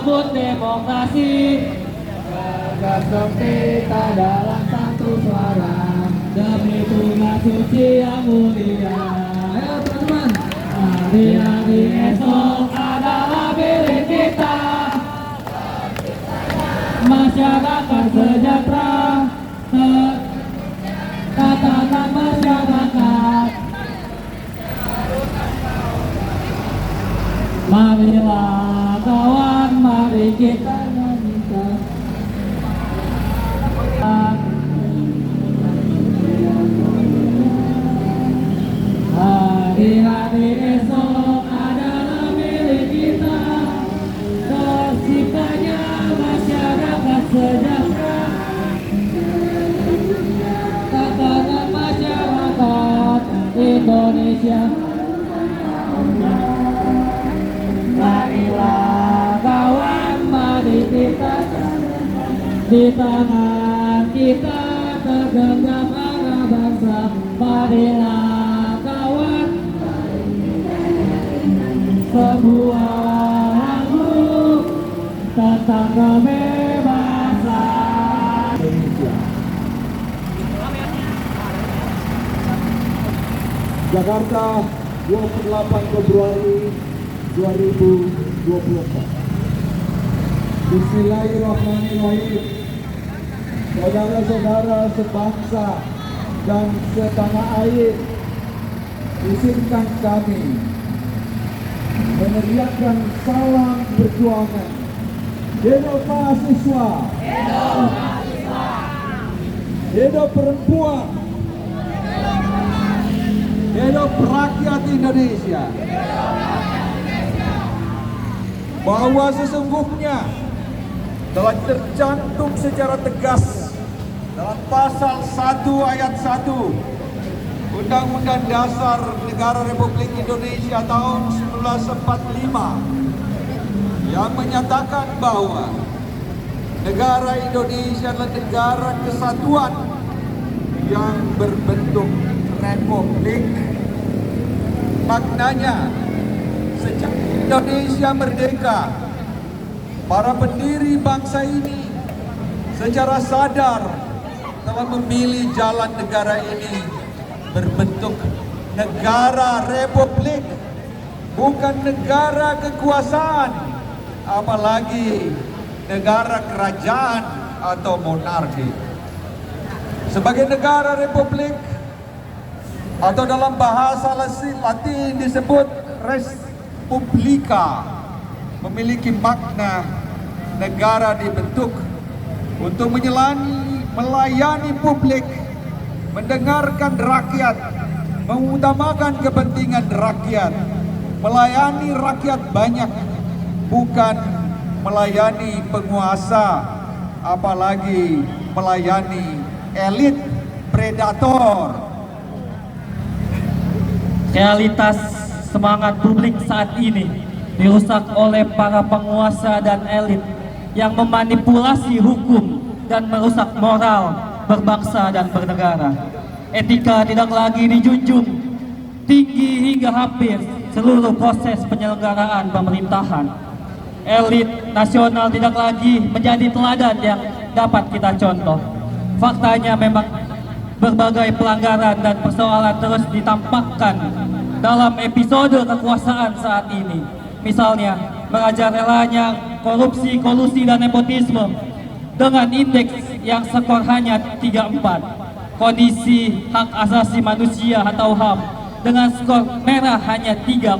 merebut demokrasi. Tergantung kita dalam satu suara Demi tugas suci yang mulia. Ayo teman-teman. Hari-hari esok adalah milik kita. Masyarakat sejahtera, tatanan masyarakat. Marilah kawan, mari kita nyanyikan. Hari-hari esok adalah milik kita. Terciptanya masyarakat sejahtera, tatanan masyarakat Indonesia. Marilah kawan, mari kita di tangan kita tergenggam arah bangsa. Marilah kawan, sebuah lagu tentang kebebasan Indonesia. Jakarta, 28 Februari 2024. Bismillahirrahmanirrahim. Saudara-saudara sebangsa dan setanah air, izinkan kami meneriakkan salam perjuangan. Hidup mahasiswa, hidup perempuan, hidup rakyat Indonesia. Bahwa sesungguhnya telah tercantum secara tegas dalam pasal 1 ayat 1 Undang-Undang Dasar Negara Republik Indonesia tahun 1945 yang menyatakan bahwa negara Indonesia adalah negara kesatuan yang berbentuk republik. Maknanya, sejak Indonesia merdeka, para pendiri bangsa ini secara sadar telah memilih jalan negara ini berbentuk negara republik, bukan negara kekuasaan, apalagi negara kerajaan atau monarki. Sebagai negara republik, atau dalam bahasa Latin disebut res publica, memiliki makna negara dibentuk untuk melayani publik, mendengarkan rakyat, mengutamakan kepentingan rakyat, melayani rakyat banyak, bukan melayani penguasa, apalagi melayani elit predator. Realitas semangat publik saat ini dirusak oleh para penguasa dan elit yang memanipulasi hukum dan merusak moral berbangsa dan bernegara. Etika tidak lagi dijunjung tinggi hingga hampir seluruh proses penyelenggaraan pemerintahan. Elit nasional tidak lagi menjadi teladan yang dapat kita contoh. Faktanya memang berbagai pelanggaran dan persoalan terus ditampakkan dalam episode kekuasaan saat ini. Misalnya, merajalelanya korupsi, kolusi, dan nepotisme dengan indeks yang skor hanya 34. Kondisi hak asasi manusia atau HAM dengan skor merah hanya 3,2.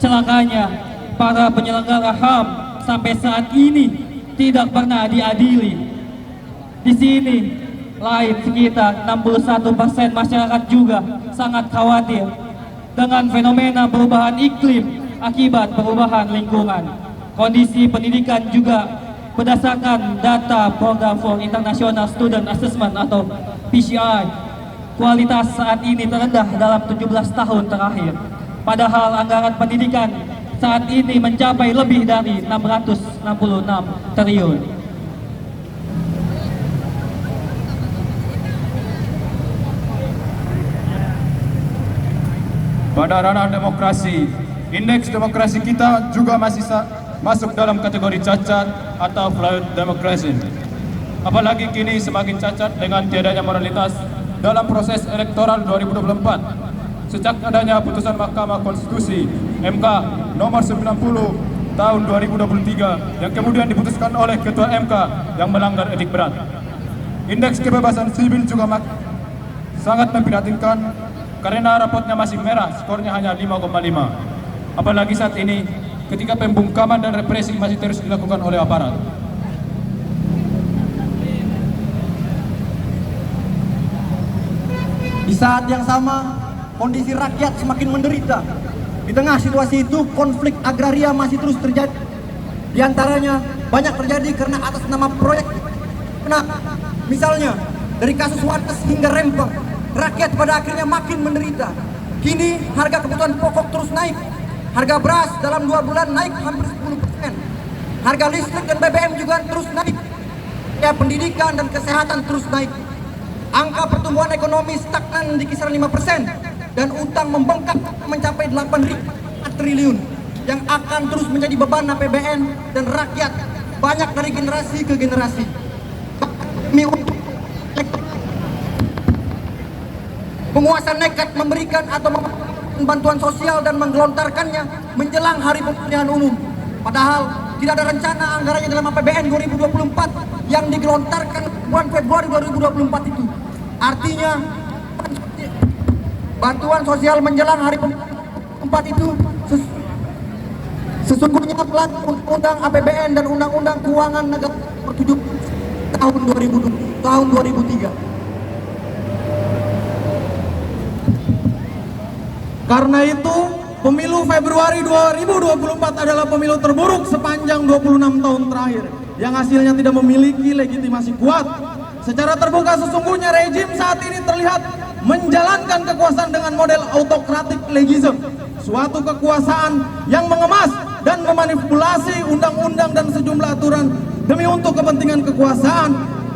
Celakanya, para penyelenggara HAM sampai saat ini tidak pernah diadili. Di sini, lain sekitar 61% masyarakat juga sangat khawatir dengan fenomena perubahan iklim akibat perubahan lingkungan. Kondisi pendidikan juga berdasarkan data Program for International Student Assessment atau PCI, kualitas saat ini terendah dalam 17 tahun terakhir. Padahal anggaran pendidikan saat ini mencapai lebih dari 666 triliun. Pada ranah demokrasi, indeks demokrasi kita juga masih masuk dalam kategori cacat atau flawed democracy. Apalagi kini semakin cacat dengan tiadanya moralitas dalam proses elektoral 2024. Sejak adanya putusan Mahkamah Konstitusi MK nomor 90 tahun 2023 yang kemudian diputuskan oleh Ketua MK yang melanggar etik berat. Indeks kebebasan sipil juga sangat memprihatinkan karena rapotnya masih merah, skornya hanya 5,5. Apalagi saat ini ketika pembungkaman dan represi masih terus dilakukan oleh aparat. Di saat yang sama, kondisi rakyat semakin menderita. Di tengah situasi itu, konflik agraria masih terus terjadi. Di antaranya, banyak terjadi karena atas nama proyek. Misalnya, dari kasus Wates hingga Rempang, rakyat pada akhirnya makin menderita. Kini, harga kebutuhan pokok terus naik. Harga beras dalam 2 bulan naik hampir 10%. Harga listrik dan BBM juga terus naik. Ya, pendidikan dan kesehatan terus naik. Angka pertumbuhan ekonomi stagnan di kisaran 5% dan utang membengkak mencapai 8.000 triliun yang akan terus menjadi beban APBN dan rakyat banyak dari generasi ke generasi. Penguasa nekat memberikan atau bantuan sosial dan menggelontarkannya menjelang hari pemilihan umum. Padahal tidak ada rencana anggarannya dalam APBN 2024 yang digelontarkan bulan Februari 2024 itu. Artinya bantuan sosial menjelang hari pemilihan itu sesungguhnya melanggar Undang-Undang APBN dan Undang-Undang Keuangan Negara Nomor 7 tahun 2003. Karena itu, pemilu Februari 2024 adalah pemilu terburuk sepanjang 26 tahun terakhir yang hasilnya tidak memiliki legitimasi kuat. Secara terbuka sesungguhnya rejim saat ini terlihat menjalankan kekuasaan dengan model autokratik legism, suatu kekuasaan yang mengemas dan memanipulasi undang-undang dan sejumlah aturan demi untuk kepentingan kekuasaan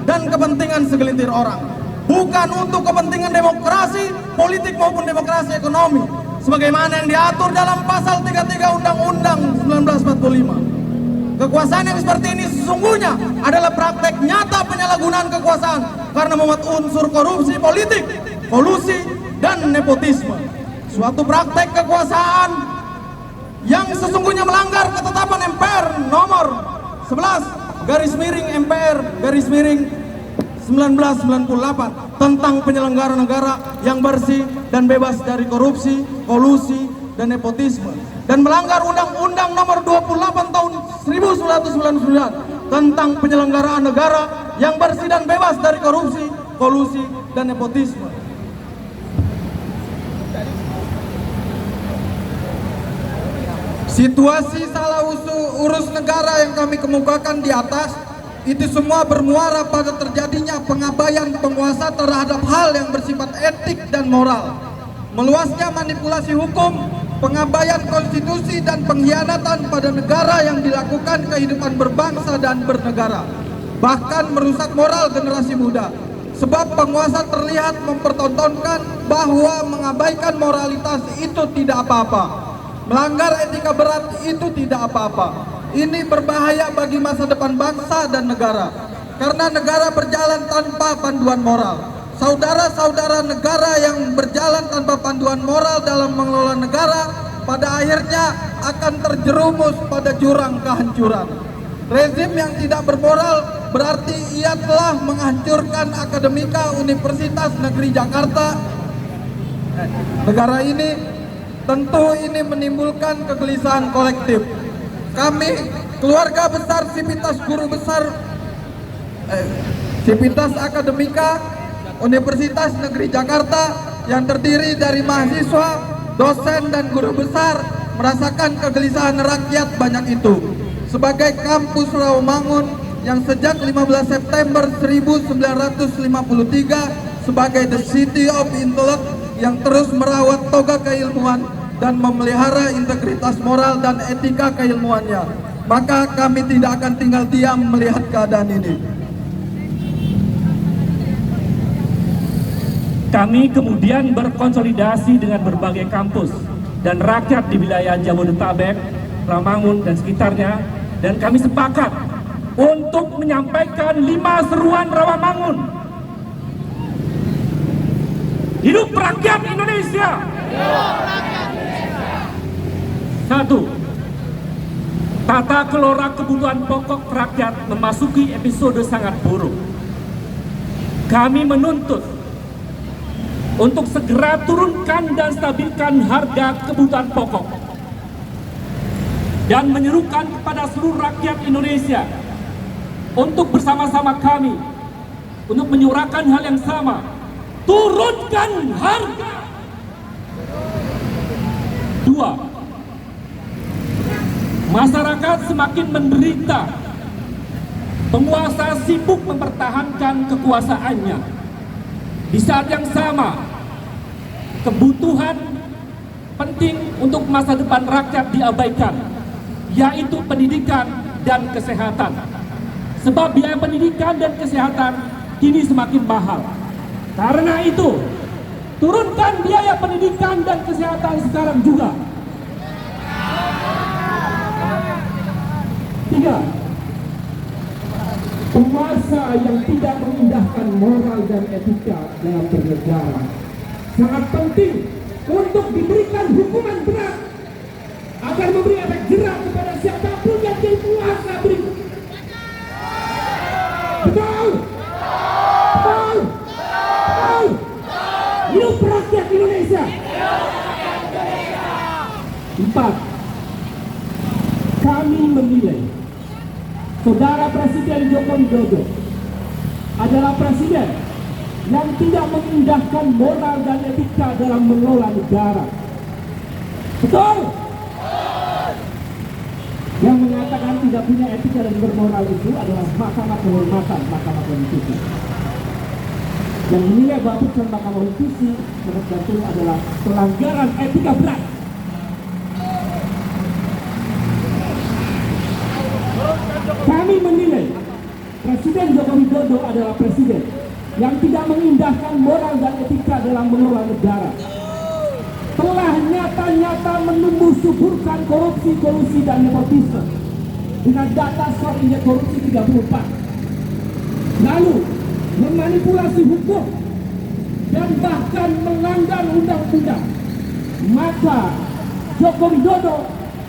dan kepentingan segelintir orang, bukan untuk kepentingan demokrasi, politik maupun demokrasi ekonomi, sebagaimana yang diatur dalam pasal 33 Undang-Undang 1945. Kekuasaan yang seperti ini sesungguhnya adalah praktek nyata penyalahgunaan kekuasaan karena memuat unsur korupsi politik, kolusi, dan nepotisme. Suatu praktek kekuasaan yang sesungguhnya melanggar ketetapan MPR nomor 11 /MPR 1998 tentang penyelenggara negara yang bersih dan bebas dari korupsi, kolusi, dan nepotisme, dan melanggar Undang-Undang nomor 28 tahun 1999 tentang penyelenggaraan negara yang bersih dan bebas dari korupsi, kolusi, dan nepotisme. Situasi salah urus negara yang kami kemukakan di atas itu semua bermuara pada terjadinya pengabaian penguasa terhadap hal yang bersifat etik dan moral, meluasnya manipulasi hukum, pengabaian konstitusi, dan pengkhianatan pada negara yang dilakukan kehidupan berbangsa dan bernegara, bahkan merusak moral generasi muda. Sebab penguasa terlihat mempertontonkan bahwa mengabaikan moralitas itu tidak apa-apa, melanggar etika berat itu tidak apa-apa. Ini berbahaya bagi masa depan bangsa dan negara, karena negara berjalan tanpa panduan moral. Saudara-saudara negara yang berjalan tanpa panduan moral dalam mengelola negara pada akhirnya akan terjerumus pada jurang kehancuran. Rezim yang tidak bermoral berarti ia telah menghancurkan Akademika Universitas Negeri Jakarta. Negara ini tentu ini menimbulkan kegelisahan kolektif. Kami, keluarga besar Sivitas Guru Besar Sivitas Akademika Universitas Negeri Jakarta yang terdiri dari mahasiswa, dosen, dan guru besar merasakan kegelisahan rakyat banyak itu. Sebagai kampus Rawamangun yang sejak 15 September 1953 sebagai the city of intellect yang terus merawat toga keilmuan dan memelihara integritas moral dan etika keilmuannya, maka kami tidak akan tinggal diam melihat keadaan ini. Kami kemudian berkonsolidasi dengan berbagai kampus dan rakyat di wilayah Jabodetabek, Rawamangun, dan sekitarnya dan kami sepakat untuk menyampaikan 5 seruan Rawamangun. Hidup rakyat Indonesia! 1. Tata kelola kebutuhan pokok rakyat memasuki episode sangat buruk. Kami menuntut untuk segera turunkan dan stabilkan harga kebutuhan pokok dan menyerukan kepada seluruh rakyat Indonesia untuk bersama-sama kami untuk menyuarakan hal yang sama, turunkan harga. 2. Masyarakat semakin menderita. Penguasa sibuk mempertahankan kekuasaannya. Di saat yang sama, kebutuhan penting untuk masa depan rakyat diabaikan, yaitu pendidikan dan kesehatan. Sebab biaya pendidikan dan kesehatan kini semakin mahal. Karena itu, turunkan biaya pendidikan dan kesehatan sekarang juga. 3. Penguasa yang tidak mengindahkan moral dan etika dalam bernegara sangat penting untuk diberikan hukuman berat agar memberi efek jerak kepada siapapun yang jadi penguasa berikut. Betul? Betul? Betul? Hidup rakyat Indonesia! 4. Kami menilai Saudara Presiden Joko Widodo adalah presiden yang tidak mengindahkan moral dan etika dalam mengelola negara. Betul? Yang mengatakan tidak punya etika dan bermoral itu adalah Mahkamah Kehormatan Mahkamah Konstitusi. Yang menilai bahwa putusan Mahkamah Konstitusi menurut itu adalah pelanggaran etika berat. Kami menilai Presiden Joko Widodo adalah presiden yang tidak mengindahkan moral dan etika dalam mengelola negara. Telah nyata-nyata menumbuh suburkan korupsi, kolusi, dan nepotisme dengan data skor indeks korupsi 34. Lalu memanipulasi hukum dan bahkan melanggar undang-undang. Maka Joko Widodo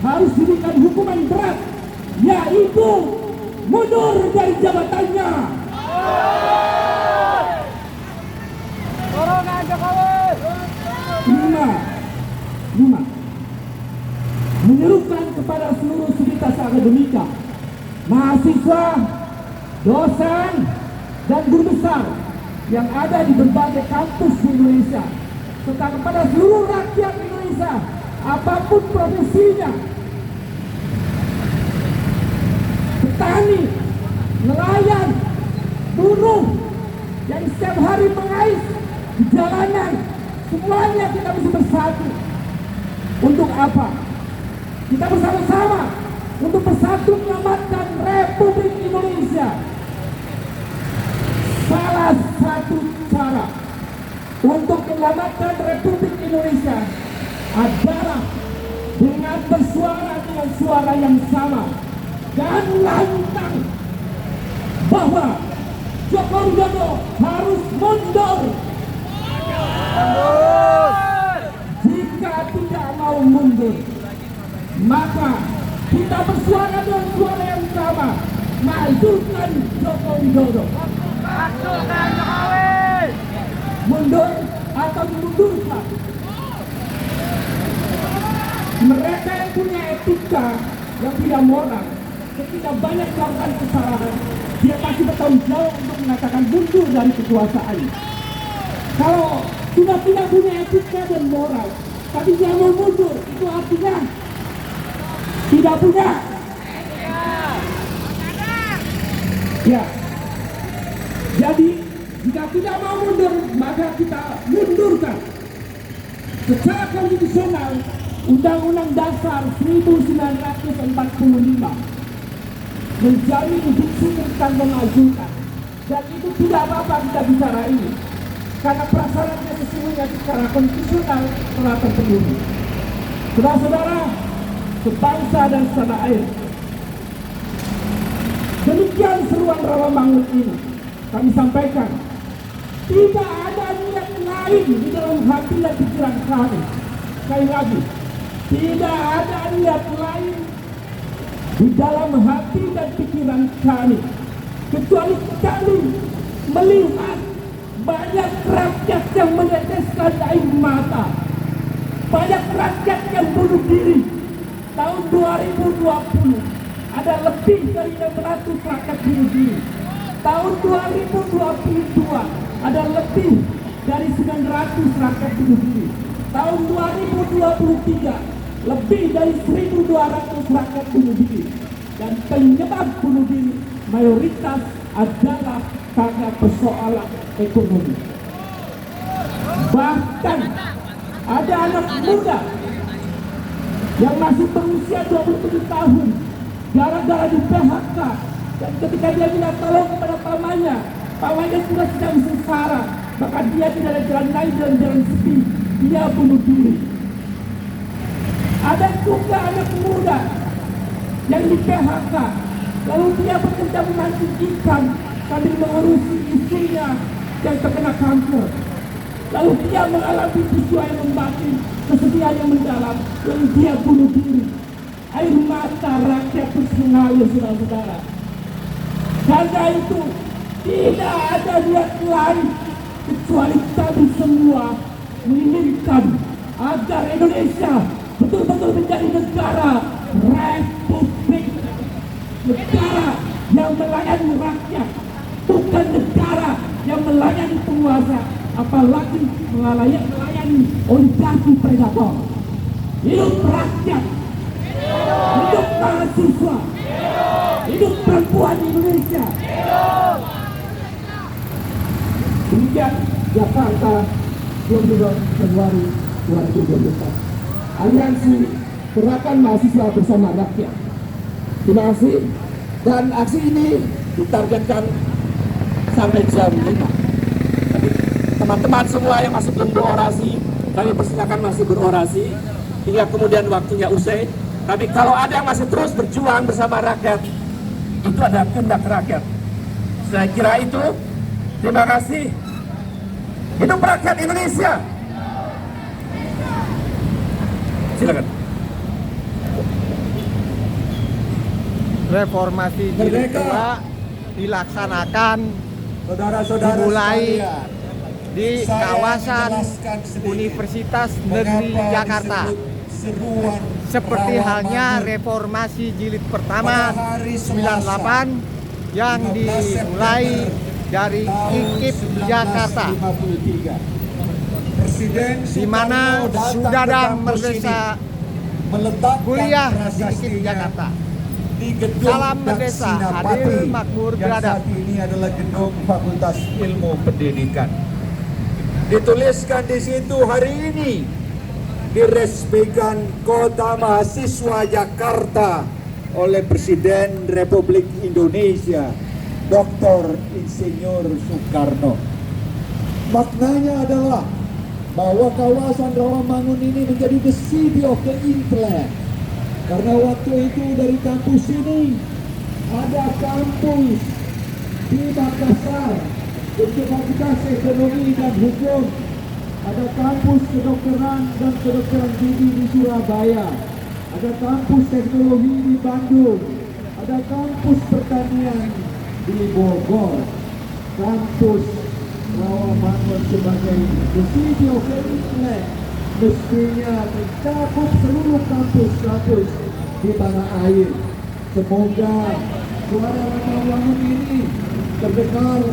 harus diberikan hukuman berat, yaitu mundur dari jabatannya. Lima, menyerukan kepada seluruh sivitas akademika, mahasiswa, dosen, dan guru besar yang ada di berbagai kampus di Indonesia, serta kepada seluruh rakyat Indonesia, apapun profesinya, petani, nelayan, buruh yang setiap hari mengais di jalanan, semuanya kita bisa bersatu. Untuk apa? Kita bersama-sama untuk bersatu menyelamatkan Republik Indonesia. Salah satu cara untuk menyelamatkan Republik Indonesia adalah dengan bersuara dengan suara yang sama dan lantang bahwa Joko Widodo harus mundur. Jika tidak mau mundur, maka kita bersuara dengan suara yang sama, majukan Joko Widodo. Mundur atau dimundurkan. Mereka yang punya etika yang tidak moral, ketika banyak melakukan kesalahan, dia pasti bertanggung jawab untuk mengatakan mundur dari kekuasaan. Kalau sudah tidak punya etika dan moral, tapi dia mau mundur, itu artinya tidak punya. Ya. Jadi jika tidak mau mundur, maka kita mundurkan. Secara konstitusional, Undang-Undang Dasar 1945 menjamin diksi tentang memajukan, dan itu tidak apa-apa kita bicara ini, karena prasyaratnya sesungguhnya secara konstitusional telah terpenuhi. Saudara-saudara, sebangsa dan setanah air, perjuangan Rawamangun ini, kami sampaikan, tidak ada niat lain di dalam hati dan pikiran kami. Sekali lagi, tidak ada niat lain di dalam hati dan pikiran kami, kecuali kami melihat banyak rakyat yang meneteskan air mata, banyak rakyat yang bunuh diri. Tahun 2020 ada lebih dari 600 rakyat bunuh diri. Tahun 2022 ada lebih dari 900 rakyat bunuh diri. Tahun 2023 lebih dari 1.200 rakyat bunuh diri. Dan penyebab bunuh diri mayoritas adalah karena persoalan ekonomi. Bahkan ada anak muda yang masih berusia 27 tahun gara-gara di PHK, dan ketika dia minta tolong kepada pamannya sudah sedang sengsara, maka dia tidak ada jalan lain dan jalan sepi, dia bunuh diri. Ada juga anak muda yang di PHK, lalu dia bekerja memancing ikan sambil mengurusi istrinya yang terkena kanker. Lalu dia mengalami peristiwa yang membatin, kesedihan yang mendalam, lalu dia bunuh diri. Air mata rakyat terus mengalir, saudara-saudara. Karena itu tidak ada niat lain kecuali kami semua menginginkan agar Indonesia betul-betul menjadi negara republik, negara yang melayani rakyat, bukan negara yang melayani penguasa, apalagi melayani oligarki predator. Hidup rakyat, hidup mahasiswa, hidup perempuan Indonesia. Demikian Jakarta 22 Februari 2024. Aliansi Gerakan Mahasiswa Bersama Rakyat. Terima kasih. Dan aksi ini ditargetkan sampai jam 5. Teman-teman semua yang masih belum berorasi, kami persilakan masih berorasi hingga kemudian waktunya usai. Tapi kalau ada yang masih terus berjuang bersama rakyat, itu adalah kehendak rakyat. Saya kira itu. Terima kasih. Hidup rakyat Indonesia. Silakan. Reformasi jilid 2 dilaksanakan dimulai di kawasan Universitas Negeri Jakarta. Seperti halnya reformasi jilid pertama 98 yang dimulai dari IKIP Jakarta, di mana Saudara Merdesa kuliah di IKIP Jakarta. Salam Merdesa, hadir makmur beradab. Ini adalah gedung Fakultas Ilmu Pendidikan. Dituliskan di situ hari ini diresmikan Kota Mahasiswa Jakarta oleh Presiden Republik Indonesia Dr. Insinyur Soekarno. Maknanya adalah bahwa kawasan Rawamangun ini menjadi the city of the intellect. Karena waktu itu dari kampus ini ada kampus di Makassar untuk Fakultas Ekonomi dan Hukum, ada kampus kedokteran dan kedokteran gigi di Surabaya, ada kampus teknologi di Bandung, ada kampus pertanian di Bogor, kampus Rawamangun sebagai the city of the intellect mestinya mencakup seluruh kampus-kampus di tanah air. Semoga suara Rawamangun ini terdengar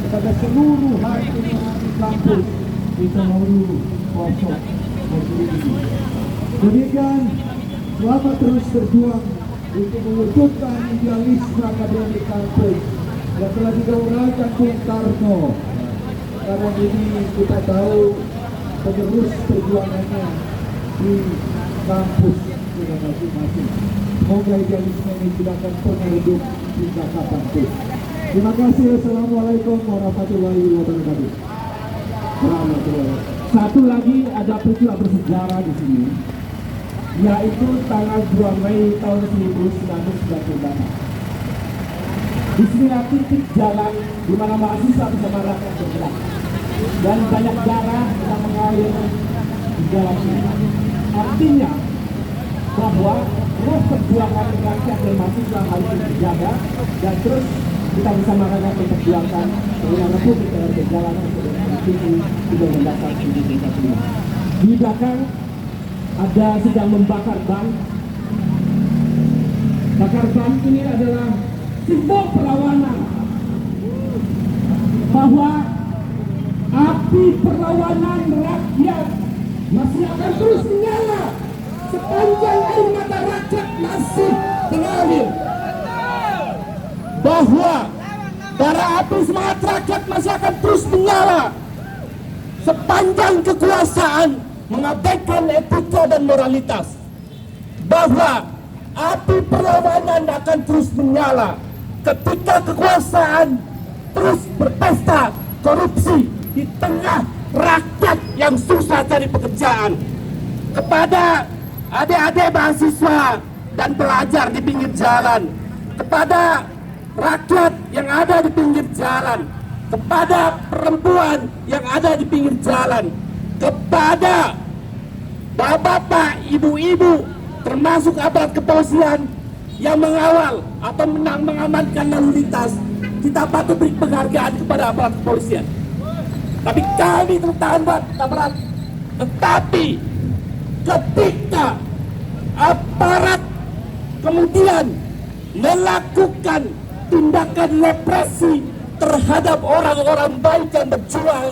kepada seluruh hati kampus di seluruh pelosok negeri ini. Demikian, selamat terus berjuang untuk mewujudkan idealisme akademik kampus yang telah digaungkan Bung Karno. Karena ini kita tahu penerus perjuangannya di kampus kita masing-masing. Semoga idealisme ini tidak akan pernah hidup hingga kapanpun. Terima kasih. Assalamualaikum warahmatullahi wabarakatuh. Satu lagi ada peristiwa bersejarah di sini, yaitu tanggal 2 Mei tahun 1998. Disinilah titik jalan di mana mahasiswa bersama rakyat bergerak. Dan banyak darah yang mengalir di jalan ini. Artinya bahwa ruh perjuangan rakyat dan mahasiswa harus dijaga dan terus kita bersama rakyat memperjuangkan dengan Republik yang berjalan menuju Undang-Undang Dasar 1945. Di belakang ada sedang membakar ban. Bakar ban ini adalah simbol perlawanan, bahwa api perlawanan rakyat masih akan terus menyala sepanjang air mata rakyat masih mengalir, bahwa bara api semangat rakyat masih akan terus menyala sepanjang kekuasaan mengabaikan etika dan moralitas, bahwa api perlawanan akan terus menyala ketika kekuasaan terus berpesta korupsi di tengah rakyat yang susah cari pekerjaan. Kepada adik-adik mahasiswa dan pelajar di pinggir jalan, kepada rakyat yang ada di pinggir jalan, kepada perempuan yang ada di pinggir jalan, kepada bapak-bapak, ibu-ibu, termasuk aparat kepolisian yang mengawal atau mengamankan lalu lintas, kita patut beri penghargaan kepada aparat kepolisian. Tapi kami tertahan aparat. Tetapi ketika aparat kemudian melakukan tindakan represi terhadap orang-orang baik yang berjuang,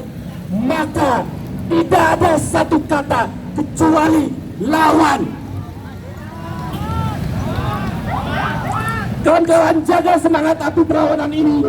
maka tidak ada satu kata kecuali lawan. Kawan-kawan, jaga semangat api perlawanan ini